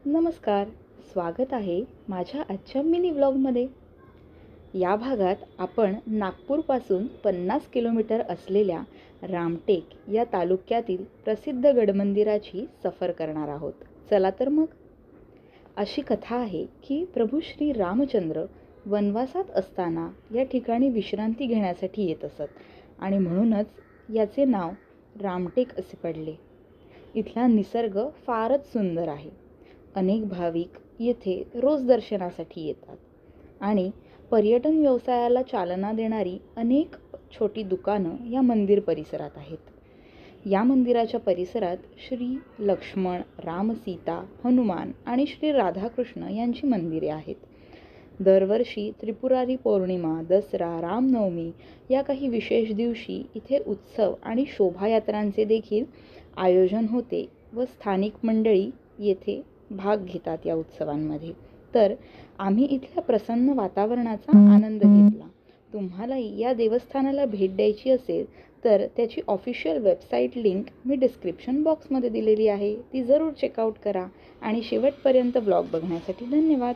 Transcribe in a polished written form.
नमस्कार, स्वागत आहे माझ्या आजच्या मिनी व्लॉगमध्ये. या भागात आपण नागपूरपासून 50 किलोमीटर असलेल्या रामटेक या तालुक्यातील प्रसिद्ध गडमंदिराची सफर करणार आहोत. चला तर मग. अशी कथा आहे की प्रभू श्री रामचंद्र वनवासात असताना या ठिकाणी विश्रांती घेण्यासाठी येत असत आणि म्हणूनच याचे नाव रामटेक असे पडले. इथला निसर्ग फारच सुंदर आहे. अनेक भाविक येथे रोज दर्शनासाठी येतात आणि पर्यटन व्यवसायाला चालना देणारी अनेक छोटी दुकानं या मंदिर परिसरात आहेत. या मंदिराच्या परिसरात श्री लक्ष्मण, राम, सीता, हनुमान आणि श्री राधाकृष्ण यांची मंदिरे आहेत. दरवर्षी त्रिपुरारी पौर्णिमा, दसरा, रामनवमी या काही विशेष दिवशी इथे उत्सव आणि शोभायात्रांचे देखील आयोजन होते व स्थानिक मंडळी येथे भाग घेतात या उत्सवांमध्ये. तर आम्ही इथल्या प्रसन्न वातावरणाचा आनंद घेतला. तुम्हालाही या देवस्थानाला भेट द्यायची असेल तर त्याची ऑफिशियल वेबसाईट लिंक मी डिस्क्रिप्शन बॉक्समध्ये दिलेली आहे. ती जरूर चेकआउट करा आणि शेवटपर्यंत ब्लॉग बघण्यासाठी धन्यवाद.